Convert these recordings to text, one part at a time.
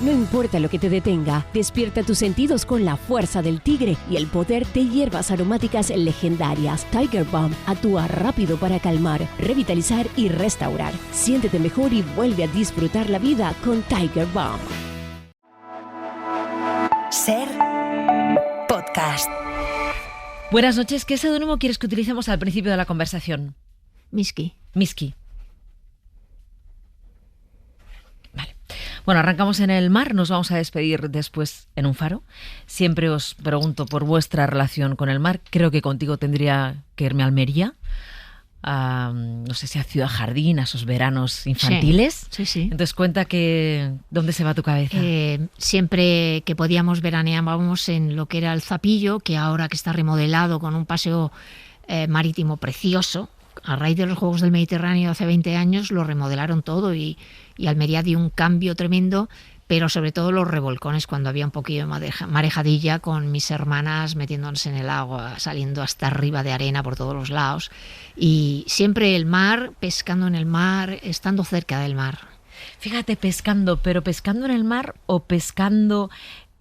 No importa lo que te detenga, despierta tus sentidos con la fuerza del tigre y el poder de hierbas aromáticas legendarias. Tiger Balm actúa rápido para calmar, revitalizar y restaurar. Siéntete mejor y vuelve a disfrutar la vida con Tiger Balm. Ser podcast. Buenas noches. ¿Qué seudónimo quieres que utilicemos al principio de la conversación? Miski. Vale. Bueno, arrancamos en el mar. Nos vamos a despedir después en un faro. Siempre os pregunto por vuestra relación con el mar. Creo que contigo tendría que irme a Almería. No sé si a Ciudad Jardín, a esos veranos infantiles. Sí. Entonces cuenta que ¿dónde se va tu cabeza? Siempre que podíamos veraneábamos en lo que era el Zapillo, que ahora que está remodelado con un paseo marítimo precioso. A raíz de los Juegos del Mediterráneo hace 20 años lo remodelaron todo y Almería dio un cambio tremendo, pero sobre todo los revolcones cuando había un poquillo de marejadilla con mis hermanas metiéndose en el agua, saliendo hasta arriba de arena por todos los lados. Y siempre el mar, pescando en el mar, estando cerca del mar. Fíjate, pero pescando en el mar o pescando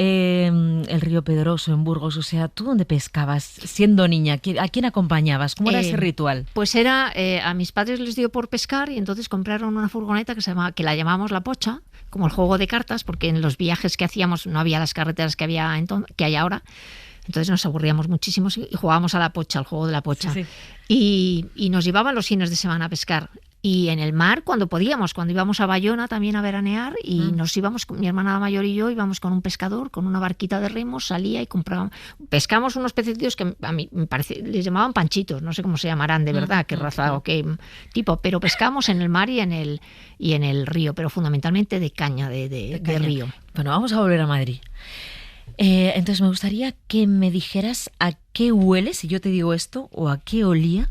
el río Pedroso en Burgos. O sea, ¿tú dónde pescabas siendo niña? ¿A quién acompañabas? ¿Cómo era ese ritual? Pues era, a mis padres les dio por pescar y entonces compraron una furgoneta que la llamábamos La Pocha, como el juego de cartas, porque en los viajes que hacíamos no había las carreteras que hay ahora. Entonces nos aburríamos muchísimo y jugábamos a la pocha, al juego de la pocha. Sí. Y nos llevaban los fines de semana a pescar. Y en el mar, cuando podíamos, cuando íbamos a Bayona también a veranear, y nos íbamos, mi hermana mayor y yo, íbamos con un pescador, con una barquita de remos, salía y comprábamos. Pescamos unos pececillos que a mí me parece, les llamaban panchitos, no sé cómo se llamarán de verdad, qué raza o qué tipo, pero pescamos en el mar y en el río, pero fundamentalmente de caña, de río. Bueno, vamos a volver a Madrid. Entonces me gustaría que me dijeras a qué huele, si yo te digo esto, o a qué olía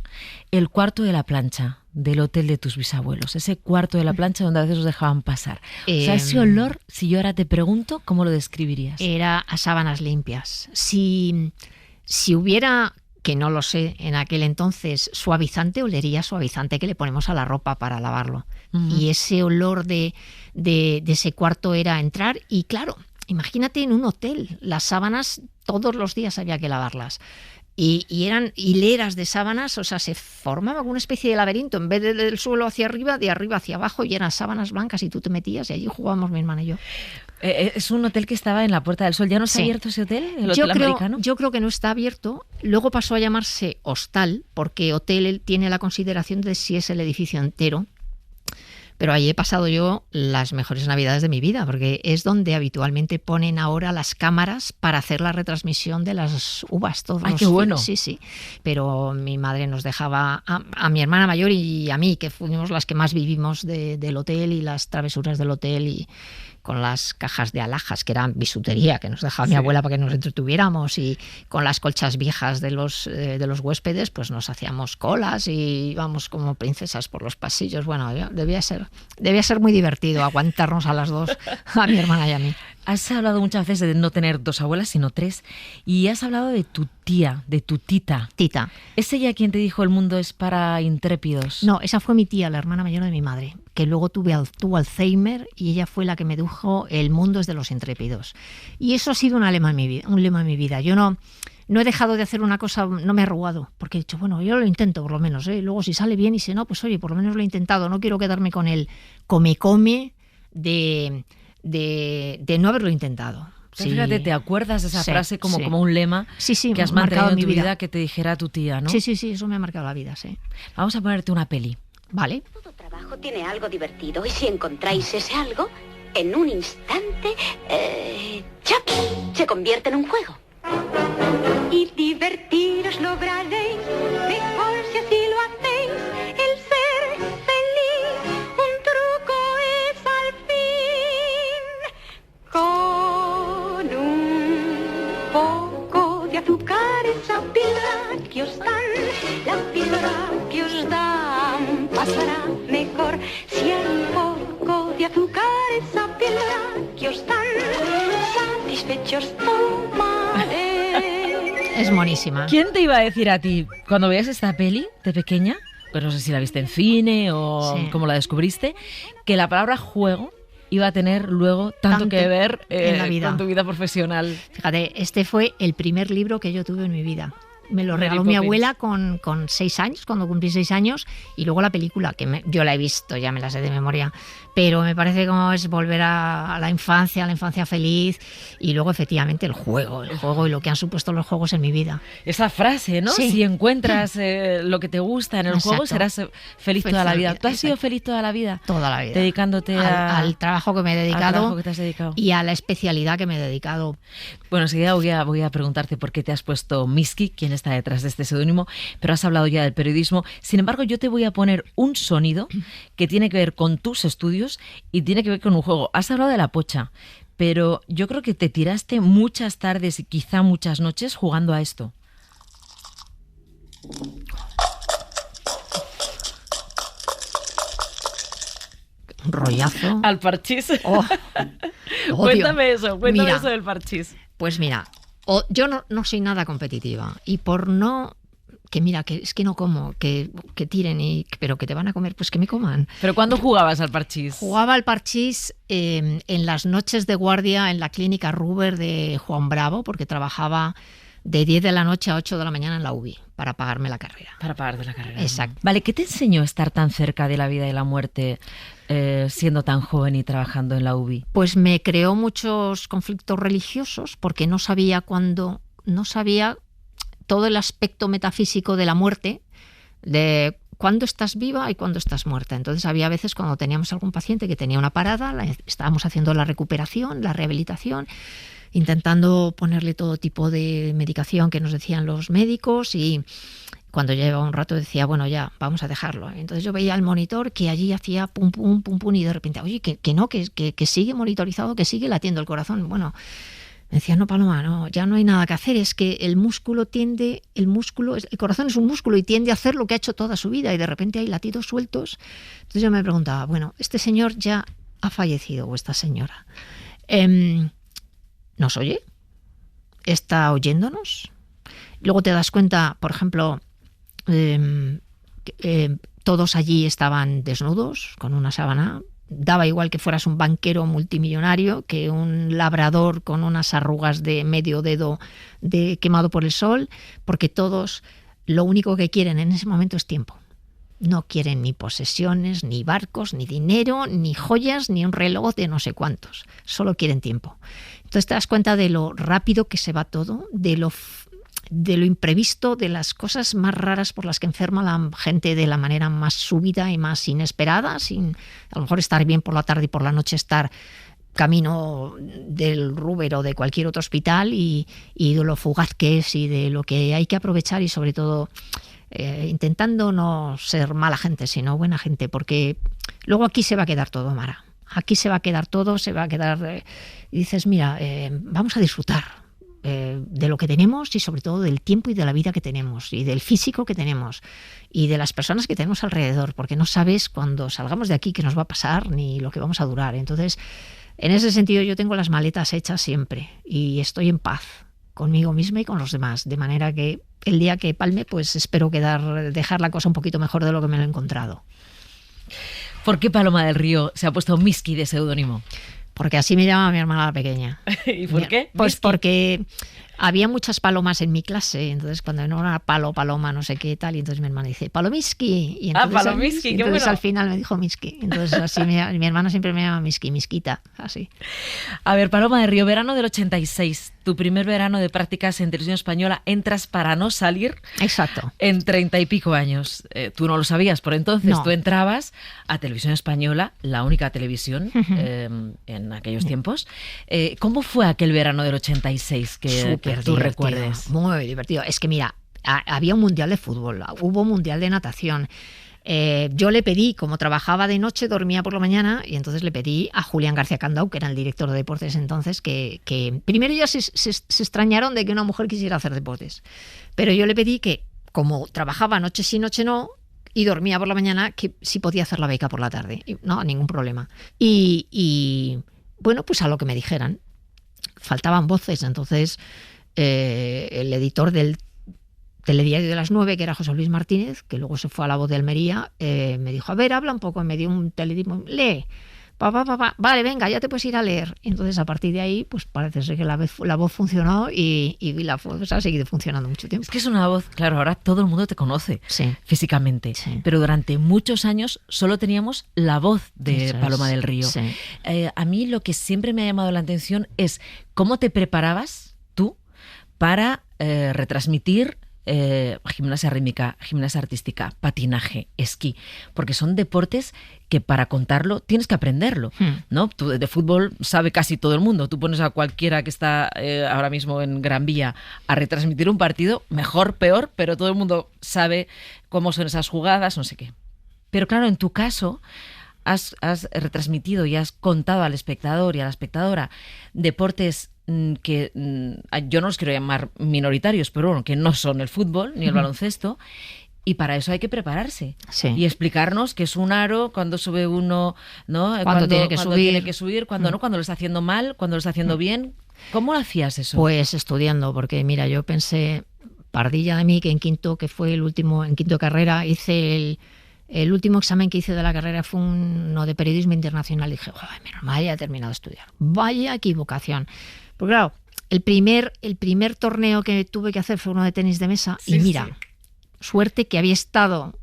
el cuarto de la plancha del hotel de tus bisabuelos, ese cuarto de la plancha donde a veces os dejaban pasar. O sea, ese olor, si yo ahora te pregunto, ¿cómo lo describirías? Era a sábanas limpias. Si hubiera, que no lo sé, en aquel entonces, suavizante, olería suavizante que le ponemos a la ropa para lavarlo. Y ese olor de ese cuarto era entrar y claro, imagínate en un hotel, las sábanas todos los días había que lavarlas. Y eran hileras de sábanas, o sea, se formaba una especie de laberinto. En vez del suelo hacia arriba, de arriba hacia abajo, y eran sábanas blancas y tú te metías y allí jugábamos mi hermana y yo. Es un hotel que estaba en la Puerta del Sol. ¿Ya no está abierto ese hotel, el hotel americano? Yo creo que no está abierto. Luego pasó a llamarse hostal, porque hotel tiene la consideración de si es el edificio entero. Pero ahí he pasado yo las mejores navidades de mi vida, porque es donde habitualmente ponen ahora las cámaras para hacer la retransmisión de las uvas. ¡Ay, qué bueno! Sí. Pero mi madre nos dejaba, a mi hermana mayor y a mí, que fuimos las que más vivimos del hotel y las travesuras del hotel, y con las cajas de alhajas, que eran bisutería, que nos dejaba mi abuela para que nos entretuviéramos, y con las colchas viejas de los huéspedes, pues nos hacíamos colas y íbamos como princesas por los pasillos. Bueno, debía ser muy divertido aguantarnos a las dos, a mi hermana y a mí. Has hablado muchas veces de no tener dos abuelas, sino tres, y has hablado de tu tía, de tu tita. Tita. ¿Es ella quien te dijo el mundo es para intrépidos? No, esa fue mi tía, la hermana mayor de mi madre, que luego tuvo Alzheimer, y ella fue la que me dijo el mundo es de los intrépidos. Y eso ha sido un lema en mi vida. Yo no he dejado de hacer una cosa, no me he arrugado, porque he dicho, bueno, yo lo intento por lo menos, luego si sale bien y si no, pues oye, por lo menos lo he intentado. No quiero quedarme con el come de no haberlo intentado. Sí. Fíjate, ¿te acuerdas de esa frase como un lema que has mantenido en tu vida que te dijera tu tía, ¿no? Sí, eso me ha marcado la vida, sí. Vamos a ponerte una peli. Vale. Todo trabajo tiene algo divertido, y si encontráis ese algo, en un instante, ¡chap!, se convierte en un juego. Y divertiros lograréis, mejor si así lo hacéis, el ser feliz, un truco es al fin. Con un poco de azúcar, esa píldora que os dan, la píldora que os dan pasará mejor. Si hay un poco de azúcar, esa píldora que os dan, satisfechos tomaréis. Es monísima. ¿Quién te iba a decir a ti, cuando veías esta peli de pequeña, pues no sé si la viste en cine o cómo la descubriste, que la palabra juego iba a tener luego tanto que ver en la vida. con tu vida profesional. Fíjate, este fue el primer libro que yo tuve en mi vida. Me lo Mary regaló mi Poppins. abuela con 6 años, cuando cumplí 6 años, y luego la película, que yo la he visto, ya me la sé de memoria, pero me parece como es volver a la infancia feliz, y luego efectivamente el juego y lo que han supuesto los juegos en mi vida. Esa frase, ¿no? Sí. Si encuentras lo que te gusta en el juego, Exacto. serás feliz toda la vida. ¿Tú has sido Exacto. feliz toda la vida? Toda la vida. Dedicándote al trabajo que me he al trabajo dedicado que te has dedicado. y a la especialidad que me he dedicado. Bueno, enseguida voy a preguntarte por qué te has puesto Miski, quién está detrás de este seudónimo, pero has hablado ya del periodismo. Sin embargo, yo te voy a poner un sonido que tiene que ver con tus estudios y tiene que ver con un juego. Has hablado de la pocha, pero yo creo que te tiraste muchas tardes y quizá muchas noches jugando a esto. Un rollazo. Al parchís. Oh, odio. Cuéntame Mira, eso del parchís. Pues mira, yo no soy nada competitiva y por no... Que mira, que es que no como, que tiren, pero que te van a comer, pues que me coman. ¿Pero cuándo jugabas al parchís? Jugaba al parchís en las noches de guardia en la clínica Ruber de Juan Bravo, porque trabajaba de 10 de la noche a 8 de la mañana en la UBI para pagarme la carrera. Para pagarte la carrera. Exacto. Vale, ¿qué te enseñó estar tan cerca de la vida y la muerte siendo tan joven y trabajando en la UBI? Pues me creó muchos conflictos religiosos porque no sabía todo el aspecto metafísico de la muerte, de cuándo estás viva y cuándo estás muerta. Entonces había veces cuando teníamos algún paciente que tenía una parada, estábamos haciendo la recuperación, la rehabilitación, intentando ponerle todo tipo de medicación que nos decían los médicos, y cuando ya llevaba un rato decía, bueno, ya, vamos a dejarlo. Entonces yo veía al monitor que allí hacía pum, pum, pum, pum, y de repente, oye, que sigue monitorizado, que sigue latiendo el corazón. Bueno, me decía, no, Paloma, no, ya no hay nada que hacer, es que el corazón es un músculo y tiende a hacer lo que ha hecho toda su vida, y de repente hay latidos sueltos. Entonces yo me preguntaba, bueno, este señor ya ha fallecido, o esta señora, ¿nos oye? ¿Está oyéndonos? Luego te das cuenta, por ejemplo, todos allí estaban desnudos, con una sábana. Daba igual que fueras un banquero multimillonario que un labrador con unas arrugas de medio dedo quemado por el sol, porque todos lo único que quieren en ese momento es tiempo. No quieren ni posesiones, ni barcos, ni dinero, ni joyas, ni un reloj de no sé cuántos. Solo quieren tiempo. Entonces te das cuenta de lo rápido que se va todo, de lo imprevisto, de las cosas más raras por las que enferma la gente de la manera más súbita y más inesperada, sin a lo mejor estar bien por la tarde y por la noche estar camino del Ruber o de cualquier otro hospital, y de lo fugaz que es y de lo que hay que aprovechar, y sobre todo intentando no ser mala gente, sino buena gente, porque luego aquí se va a quedar todo, Mara. Aquí se va a quedar todo, y dices, mira, vamos a disfrutar de lo que tenemos, y sobre todo del tiempo y de la vida que tenemos, y del físico que tenemos, y de las personas que tenemos alrededor, porque no sabes cuando salgamos de aquí qué nos va a pasar ni lo que vamos a durar. Entonces, en ese sentido, yo tengo las maletas hechas siempre y estoy en paz conmigo misma y con los demás, de manera que el día que palme, pues espero dejar la cosa un poquito mejor de lo que me lo he encontrado. ¿Por qué Paloma del Río se ha puesto Miski de seudónimo? Porque así me llama mi hermana la pequeña. ¿Y por qué? Pues Miski. porque había muchas palomas en mi clase, entonces cuando no era paloma, no sé qué tal, y entonces mi hermana dice, Palomiski. Y entonces, Palomiski, qué entonces bueno. al final me dijo Miski. Entonces así mi hermana siempre me llama Miski, Misquita, así. A ver, Paloma del Río, verano del 86, tu primer verano de prácticas en televisión española, entras para no salir. Exacto. En 30 y pico años. Tú no lo sabías por entonces. No. Tú entrabas a Televisión Española, la única televisión en aquellos tiempos. ¿Cómo fue aquel verano del 86 que tú divertido, recuerdes? Muy divertido. Es que mira, había un mundial de fútbol, hubo mundial de natación. Yo le pedí, como trabajaba de noche, dormía por la mañana, y entonces le pedí a Julián García Candau, que era el director de deportes entonces, que primero ya se extrañaron de que una mujer quisiera hacer deportes, pero yo le pedí que, como trabajaba noche sí, noche no, y dormía por la mañana, que si podía hacer la beca por la tarde. Y no, ningún problema. Y bueno, pues a lo que me dijeran. Faltaban voces, entonces el editor del Telediario de las 9, que era José Luis Martínez, que luego se fue a La Voz de Almería, me dijo, a ver, habla un poco, y me dio un telediario, lee. vale, venga, ya te puedes ir a leer. Entonces, a partir de ahí, pues parece ser que la voz funcionó y la voz ha seguido funcionando mucho tiempo. Es que es una voz, claro, ahora todo el mundo te conoce físicamente, pero durante muchos años solo teníamos la voz de Paloma del Río. Sí. A mí lo que siempre me ha llamado la atención es cómo te preparabas tú para retransmitir gimnasia rítmica, gimnasia artística, patinaje, esquí, porque son deportes que para contarlo tienes que aprenderlo, ¿no? Tú, de fútbol sabe casi todo el mundo. Tú pones a cualquiera que está ahora mismo en Gran Vía a retransmitir un partido, mejor, peor, pero todo el mundo sabe cómo son esas jugadas, no sé qué. Pero claro, en tu caso has retransmitido y has contado al espectador y a la espectadora deportes que yo no los quiero llamar minoritarios, pero bueno, que no son el fútbol ni el baloncesto, y para eso hay que prepararse y explicarnos qué es un aro, cuándo sube uno, ¿no? Cuándo tiene que subir, cuándo no, cuando lo está haciendo mal, cuando lo está haciendo bien. ¿Cómo hacías eso? Pues estudiando, porque mira, yo pensé, pardilla de mí, que en quinto, que fue el último, en quinto de carrera, hice el último examen que hice de la carrera fue uno de periodismo internacional. Y dije, menos mal, ya he terminado de estudiar. Vaya equivocación. Porque claro, el primer torneo que tuve que hacer fue uno de tenis de mesa. Y mira, suerte que había estado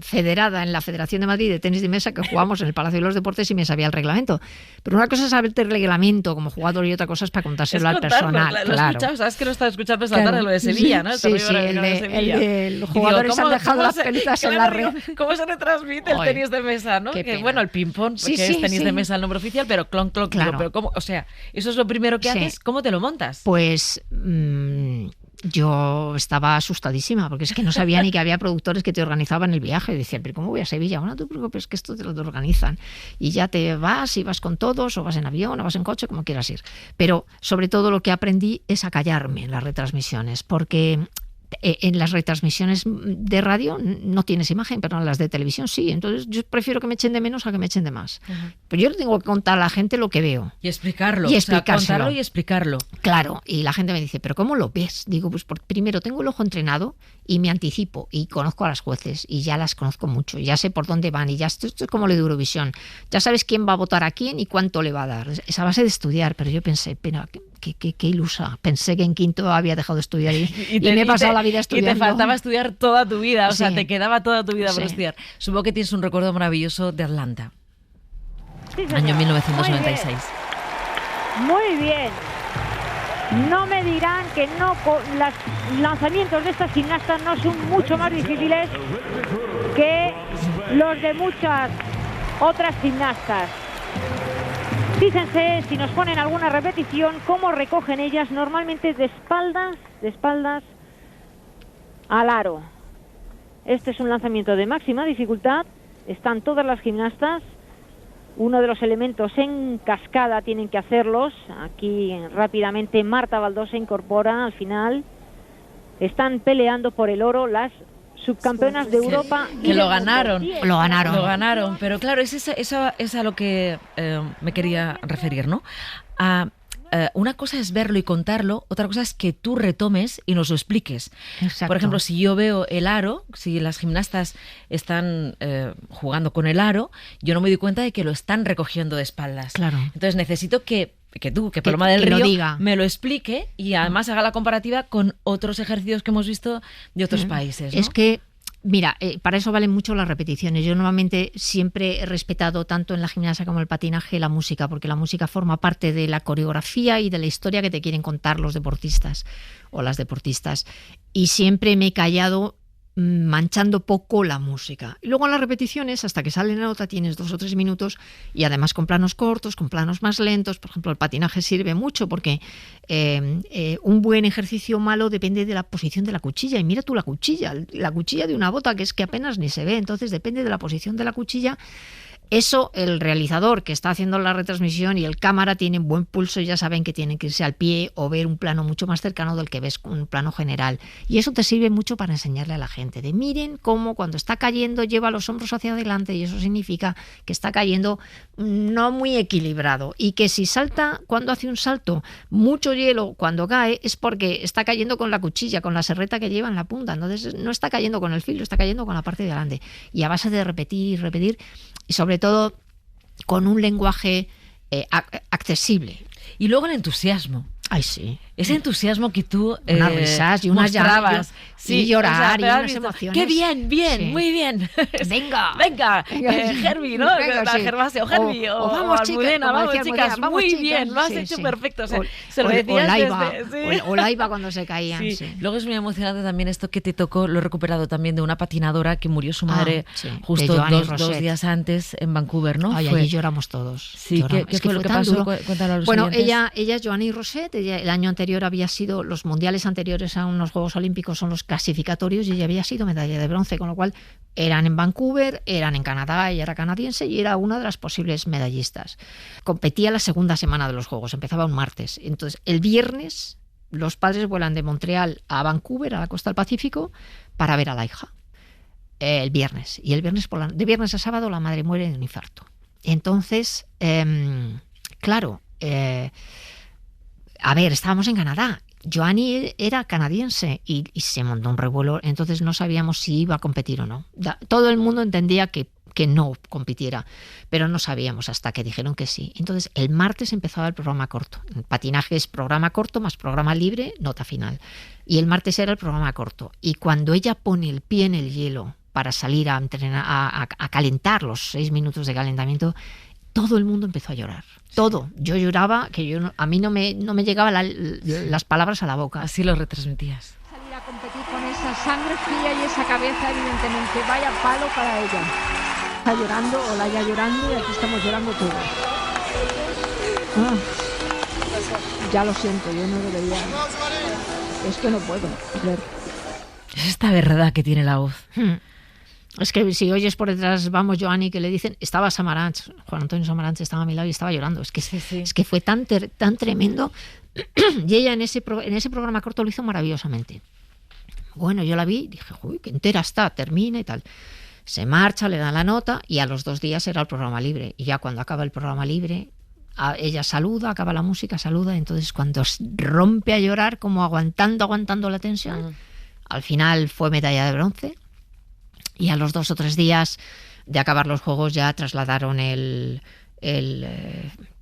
federada en la Federación de Madrid de Tenis de Mesa, que jugamos en el Palacio de los Deportes, y me sabía el reglamento. Pero una cosa es saberte el reglamento como jugador y otra cosa es para contárselo al personal. Lo escuchado, sabes que lo estaba escuchando esta tarde, lo de Sevilla, ¿no? Los jugadores han dejado las pelotas en la red. ¿Cómo se retransmite el tenis de mesa, no? Que bueno, el ping-pong, que es tenis de mesa el nombre oficial, pero clon, claro. Pero ¿cómo? O sea, eso es lo primero que haces. ¿Cómo te lo montas? Pues yo estaba asustadísima, porque es que no sabía ni que había productores que te organizaban el viaje. Decían, pero ¿cómo voy a Sevilla? Bueno, no te preocupes, que esto te lo organizan. Y ya te vas, y vas con todos, o vas en avión, o vas en coche, como quieras ir. Pero sobre todo lo que aprendí es a callarme en las retransmisiones, porque en las retransmisiones de radio no tienes imagen, pero en las de televisión sí. Entonces yo prefiero que me echen de menos a que me echen de más. Pero yo le tengo que contar a la gente lo que veo. Y explicarlo. O sea, contarlo y explicarlo. Claro, y la gente me dice, ¿pero cómo lo ves? Digo, pues primero tengo el ojo entrenado y me anticipo y conozco a las jueces y ya las conozco mucho. Ya sé por dónde van y ya esto es como lo de Eurovisión. Ya sabes quién va a votar a quién y cuánto le va a dar. Es a base de estudiar, pero yo pensé, pero qué ilusa. Pensé que en quinto había dejado de estudiar y me he pasado la vida estudiando. Y te faltaba estudiar toda tu vida, o sea, te quedaba toda tu vida por estudiar. Supongo que tienes un recuerdo maravilloso de Atlanta. Sí, año 1996. Muy bien. No me dirán que no, los lanzamientos de estas gimnastas no son mucho más difíciles que los de muchas otras gimnastas. Fíjense, si nos ponen alguna repetición, cómo recogen ellas normalmente de espaldas al aro. Este es un lanzamiento de máxima dificultad. Están todas las gimnastas. Uno de los elementos en cascada tienen que hacerlos. Aquí rápidamente Marta Baldós se incorpora al final. Están peleando por el oro las subcampeonas de Europa. Que lo ganaron. Lo ganaron. Pero claro, es a lo que me quería referir, ¿no? Una cosa es verlo y contarlo, otra cosa es que tú retomes y nos lo expliques. Exacto. Por ejemplo, si yo veo el aro, si las gimnastas están jugando con el aro, yo no me doy cuenta de que lo están recogiendo de espaldas. Claro. Entonces necesito que Paloma del Río lo diga, me lo explique y además haga la comparativa con otros ejercicios que hemos visto de otros países, ¿no? Es que mira, para eso valen mucho las repeticiones. Yo normalmente siempre he respetado tanto en la gimnasia como en el patinaje la música, porque la música forma parte de la coreografía y de la historia que te quieren contar los deportistas o las deportistas. Y siempre me he callado manchando poco la música. Y luego en las repeticiones, hasta que sale la nota, tienes 2 o 3 minutos y además con planos cortos, con planos más lentos. Por ejemplo, el patinaje sirve mucho porque un buen ejercicio malo depende de la posición de la cuchilla. Y mira tú la cuchilla de una bota que es que apenas ni se ve. Entonces depende de la posición de la cuchilla. Eso el realizador que está haciendo la retransmisión y el cámara tienen buen pulso y ya saben que tienen que irse al pie o ver un plano mucho más cercano del que ves con un plano general. Y eso te sirve mucho para enseñarle a la gente de miren cómo cuando está cayendo lleva los hombros hacia adelante y eso significa que está cayendo no muy equilibrado y que si salta cuando hace un salto mucho hielo cuando cae es porque está cayendo con la cuchilla, con la serreta que lleva en la punta. Entonces no está cayendo con el filo, está cayendo con la parte de adelante. Y a base de repetir y sobre todo con un lenguaje accesible. Y luego el entusiasmo. Ay, sí. Ese entusiasmo que tú unas risas y unas mostrabas. Y llorar y unas emociones. ¡Qué bien, bien, Sí. muy bien! Venga. Venga, Herbie, ¿no? Venga, La sí. Gervasio, Herbie, O vamos, chicas, Almudena, como vamos, decía chicas, Almudena, muy vamos, bien, chicas. lo has Sí, hecho sí. perfecto. Se lo O decías Laiba, desde... Sí. o Laiba cuando se caían. Sí. Sí. Luego es muy emocionante también esto que te tocó, lo he recuperado también de una patinadora que murió su madre Sí, justo de Joanny 2 Roset. días antes en Vancouver, ¿no? Ay, Fue- allí lloramos todos. Sí, Lloramos. ¿qué Es que fue lo que tan pasó? duro. Cuéntalo a los Bueno, oyentes. ella es Joanny Roset. Ella, el año anterior había sido, los mundiales anteriores a unos Juegos Olímpicos son los clasificatorios, y ella había sido medalla de bronce, con lo cual eran en Vancouver, eran en Canadá, ella era canadiense y era una de las posibles medallistas. Competía la segunda semana de los Juegos, empezaba un martes. Entonces, el viernes los padres vuelan de Montreal a Vancouver, a la costa del Pacífico, para ver a la hija. El viernes. Y el viernes de viernes a sábado la madre muere de un infarto. Entonces, claro, a ver, estábamos en Canadá. Joanny era canadiense y se montó un revuelo, entonces no sabíamos si iba a competir o no. Todo el mundo entendía que no compitiera, pero no sabíamos hasta que dijeron que sí. Entonces el martes empezaba el programa corto. El patinaje es programa corto más programa libre, nota final. Y el martes era el programa corto. Y cuando ella pone el pie en el hielo para salir a entrenar, a calentar los 6 minutos de calentamiento, todo el mundo empezó a llorar. Todo. Yo lloraba, a mí no me llegaban las palabras a la boca. Así lo retransmitías. Salir a competir con esa sangre fría y esa cabeza, evidentemente, vaya palo para ella. Está llorando, Olaya llorando, y aquí estamos llorando todos. Ya lo siento, yo no debería. Es que no puedo ver. Es esta verdad que tiene la voz. Es que si oyes por detrás, vamos, Joanny, que le dicen, estaba Samaranch, Juan Antonio Samaranch estaba a mi lado y estaba llorando. Es que, Sí. Es que fue tan tremendo. Y ella en ese programa corto lo hizo maravillosamente. Bueno, yo la vi, dije, uy, qué entera está, termina y tal. Se marcha, le dan la nota y a los 2 días era el programa libre. Y ya cuando acaba el programa libre, ella saluda, acaba la música, saluda. Entonces cuando rompe a llorar, como aguantando la tensión, al final fue medalla de bronce. Y a los 2 o 3 días de acabar los Juegos ya trasladaron el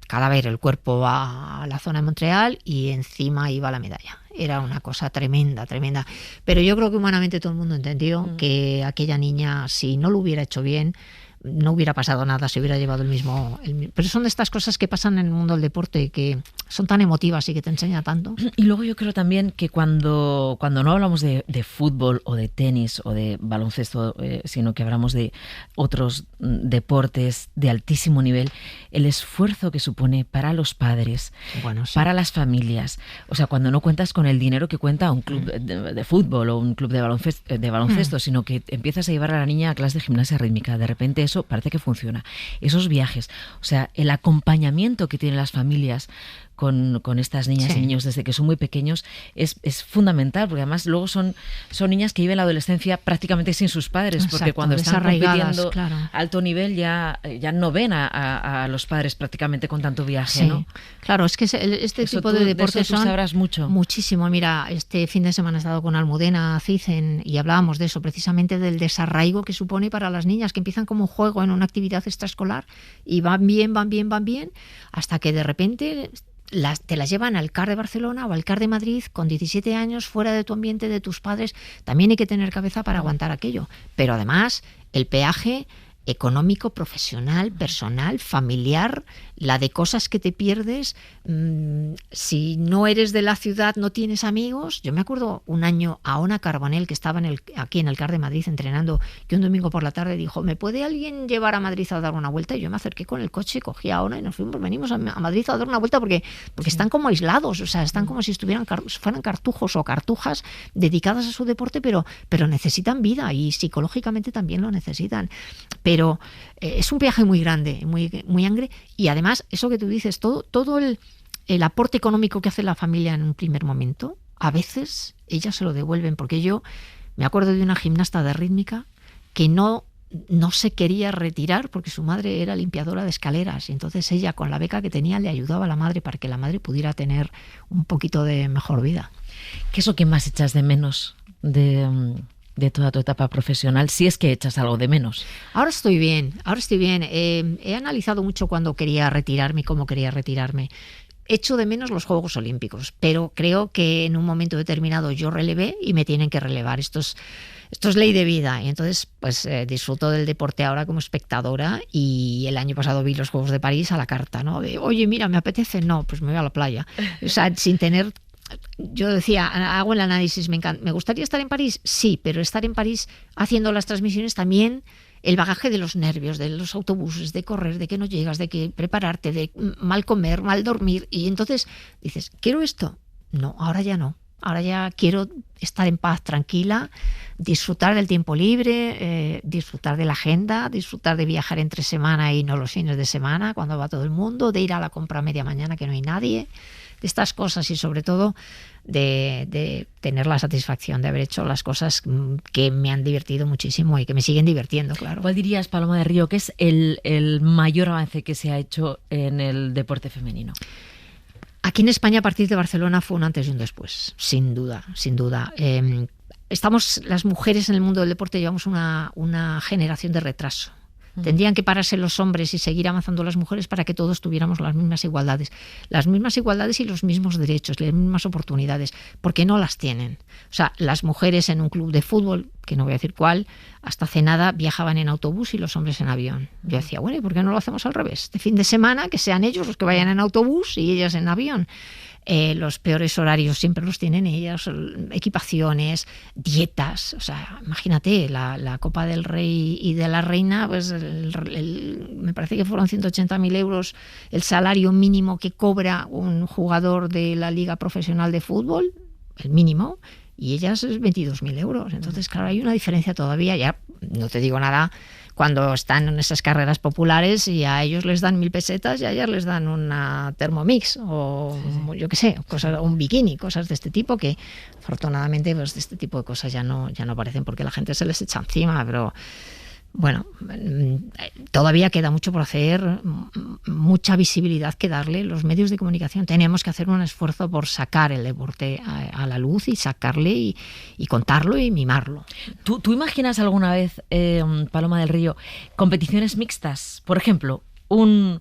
cadáver, el cuerpo a la zona de Montreal, y encima iba la medalla. Era una cosa tremenda. Pero yo creo que humanamente todo el mundo entendió que aquella niña, si no lo hubiera hecho bien, no hubiera pasado nada, se hubiera llevado el mismo. Pero son de estas cosas que pasan en el mundo del deporte, que son tan emotivas y que te enseñan tanto. Y luego yo creo también que cuando no hablamos de fútbol o de tenis o de baloncesto, sino que hablamos de otros deportes de altísimo nivel, el esfuerzo que supone para los padres, Bueno, sí. para las familias, o sea, cuando no cuentas con el dinero que cuenta un club de fútbol o un club de baloncesto, sino que empiezas a llevar a la niña a clases de gimnasia rítmica, de repente eso parece que funciona. Esos viajes, o sea, el acompañamiento que tienen las familias con estas niñas y niños desde que son muy pequeños es fundamental, porque además luego son niñas que viven la adolescencia prácticamente sin sus padres. Exacto, porque cuando están compitiendo a alto nivel ya no ven a los padres prácticamente con tanto viaje, ¿no? Claro, es que este eso tipo de deportes tú sabrás mucho. Muchísimo. Mira, este fin de semana he estado con Almudena Cid y hablábamos de eso, precisamente del desarraigo que supone para las niñas, que empiezan como un juego en una actividad extraescolar y van bien, hasta que de repente te las llevan al CAR de Barcelona o al CAR de Madrid con 17 años, fuera de tu ambiente, de tus padres. También hay que tener cabeza para aguantar aquello. Pero además, el peaje económico, profesional, personal, familiar, la de cosas que te pierdes. Si no eres de la ciudad, no tienes amigos. Yo me acuerdo un año a Ona Carbonell, que estaba aquí en el CAR de Madrid entrenando, que un domingo por la tarde dijo, ¿me puede alguien llevar a Madrid a dar una vuelta? Y yo me acerqué con el coche, cogí a Ona y venimos a Madrid a dar una vuelta porque están como aislados, o sea, están como si fueran cartujos o cartujas dedicadas a su deporte, pero necesitan vida y psicológicamente también lo necesitan. Pero es un viaje muy grande, muy angre, y además eso que tú dices, todo el aporte económico que hace la familia en un primer momento, a veces ellas se lo devuelven, porque yo me acuerdo de una gimnasta de rítmica que no se quería retirar porque su madre era limpiadora de escaleras, y entonces ella, con la beca que tenía, le ayudaba a la madre para que la madre pudiera tener un poquito de mejor vida. ¿Qué es lo que más echas de menos de de toda tu etapa profesional, si es que echas algo de menos? Ahora estoy bien. He analizado mucho cuando quería retirarme y cómo quería retirarme. Echo de menos los Juegos Olímpicos, pero creo que en un momento determinado yo relevé y me tienen que relevar. Esto es ley de vida. Y entonces, pues disfruto del deporte ahora como espectadora, y el año pasado vi los Juegos de París a la carta, ¿no? De, oye, mira, ¿me apetece? No, pues me voy a la playa. O sea, sin tener... Yo decía, hago el análisis, ¿me gustaría estar en París? Sí, pero estar en París haciendo las transmisiones también... El bagaje de los nervios, de los autobuses, de correr, de que no llegas, de que prepararte, de mal comer, mal dormir. Y entonces dices, ¿quiero esto? No, ahora ya no. Ahora ya quiero estar en paz, tranquila, disfrutar del tiempo libre, disfrutar de la agenda, disfrutar de viajar entre semana y no los fines de semana, cuando va todo el mundo, de ir a la compra a media mañana que no hay nadie, de estas cosas, y sobre todo de tener la satisfacción de haber hecho las cosas que me han divertido muchísimo y que me siguen divirtiendo, claro. ¿Cuál dirías, Paloma de Río, que es el mayor avance que se ha hecho en el deporte femenino? Aquí en España, a partir de Barcelona, fue un antes y un después, sin duda, sin duda. Estamos, las mujeres en el mundo del deporte, llevamos una generación de retraso. Tendrían que pararse los hombres y seguir avanzando las mujeres para que todos tuviéramos las mismas igualdades y los mismos derechos, las mismas oportunidades, porque no las tienen. O sea, las mujeres en un club de fútbol, que no voy a decir cuál, hasta hace nada viajaban en autobús y los hombres en avión. Yo decía, bueno, ¿y por qué no lo hacemos al revés? De fin de semana, que sean ellos los que vayan en autobús y ellas en avión. Los peores horarios siempre los tienen ellas, equipaciones, dietas. O sea, imagínate, la Copa del Rey y de la Reina, pues me parece que fueron 180.000 euros el salario mínimo que cobra un jugador de la Liga Profesional de Fútbol, el mínimo, y ellas es 22.000 euros. Entonces, claro, hay una diferencia todavía. Ya no te digo nada cuando están en esas carreras populares y a ellos les dan 1.000 pesetas y a ellas les dan una Thermomix o yo qué sé, un bikini, cosas de este tipo que afortunadamente pues de este tipo de cosas ya no aparecen porque la gente se les echa encima, pero bueno, todavía queda mucho por hacer, mucha visibilidad que darle. Los medios de comunicación tenemos que hacer un esfuerzo por sacar el deporte a la luz y sacarle y contarlo y mimarlo. ¿Tú imaginas alguna vez, Paloma del Río, competiciones mixtas? Por ejemplo, un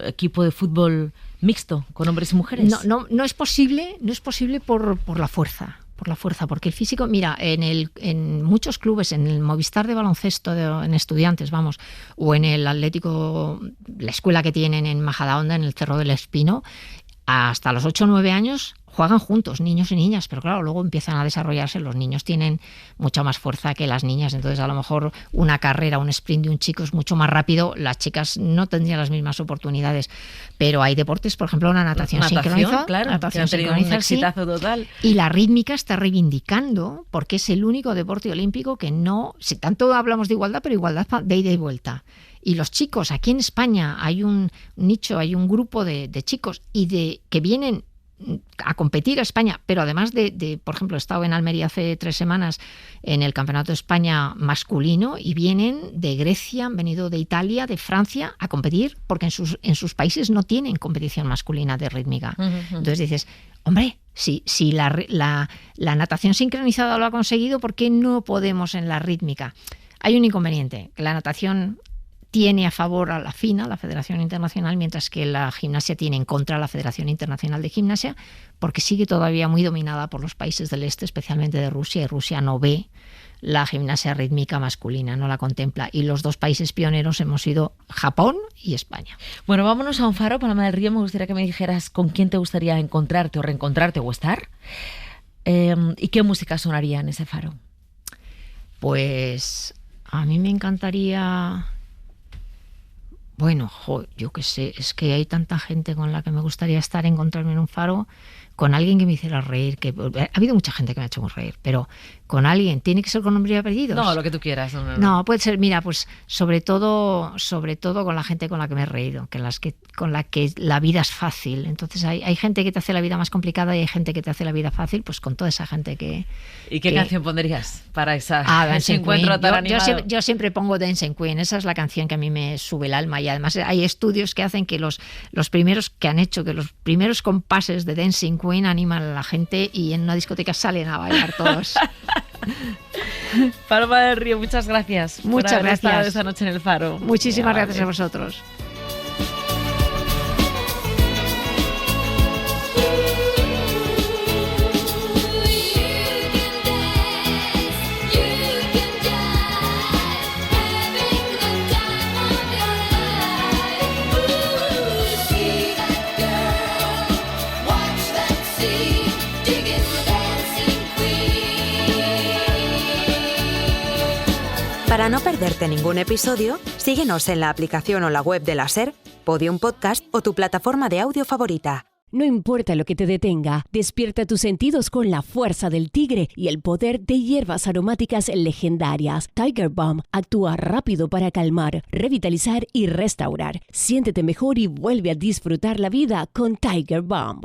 equipo de fútbol mixto con hombres y mujeres. No es posible por la fuerza. Porque el físico, mira, en muchos clubes, en el Movistar de baloncesto, en Estudiantes, vamos, o en el Atlético, la escuela que tienen en Majadahonda, en el Cerro del Espino, hasta los 8 o 9 años juegan juntos, niños y niñas, pero claro, luego empiezan a desarrollarse, los niños tienen mucha más fuerza que las niñas, entonces a lo mejor una carrera, un sprint de un chico es mucho más rápido, las chicas no tendrían las mismas oportunidades, pero hay deportes, por ejemplo, la natación sincronizada, claro, natación sincronizada, un exitazo total. Y la rítmica está reivindicando, porque es el único deporte olímpico que no, si tanto hablamos de igualdad, pero igualdad de ida y vuelta. Y los chicos, aquí en España hay un nicho, hay un grupo de chicos que vienen a competir a España, pero además por ejemplo, he estado en Almería hace 3 semanas en el Campeonato de España masculino y vienen de Grecia, han venido de Italia, de Francia a competir porque en sus países no tienen competición masculina de rítmica. Entonces dices, hombre, si la natación sincronizada lo ha conseguido, ¿por qué no podemos en la rítmica? Hay un inconveniente, que la natación tiene a favor a la FINA, la Federación Internacional, mientras que la gimnasia tiene en contra a la Federación Internacional de Gimnasia, porque sigue todavía muy dominada por los países del este, especialmente de Rusia, y Rusia no ve la gimnasia rítmica masculina, no la contempla. Y los 2 países pioneros hemos sido Japón y España. Bueno, vámonos a un faro, Paloma del Río. Me gustaría que me dijeras con quién te gustaría encontrarte o reencontrarte o estar. ¿Y qué música sonaría en ese faro? Pues a mí me encantaría... Bueno, yo qué sé, es que hay tanta gente con la que me gustaría encontrarme en un faro, con alguien que me hiciera reír, ha habido mucha gente que me ha hecho muy reír, pero con alguien, ¿tiene que ser con nombre y apellidos? No, lo que tú quieras. No, puede ser, mira, pues sobre todo con la gente con la que me he reído, con la que la vida es fácil. Entonces hay gente que te hace la vida más complicada y hay gente que te hace la vida fácil, pues con toda esa gente que... ¿Y qué canción pondrías para ese Dancing encuentro Queen. tan animado? Yo siempre pongo Dancing Queen, esa es la canción que a mí me sube el alma y además hay estudios que hacen que los primeros que han hecho, que los primeros compases de Dancing Queen animan a la gente y en una discoteca salen a bailar todos. Paloma del Río, muchas gracias. Muchas por haber gracias. estado esta noche en el Faro. Muchísimas Muy gracias a amable. vosotros. Para no perderte ningún episodio, síguenos en la aplicación o la web de la SER, Podium Podcast o tu plataforma de audio favorita. No importa lo que te detenga, despierta tus sentidos con la fuerza del tigre y el poder de hierbas aromáticas legendarias. Tiger Balm actúa rápido para calmar, revitalizar y restaurar. Siéntete mejor y vuelve a disfrutar la vida con Tiger Balm.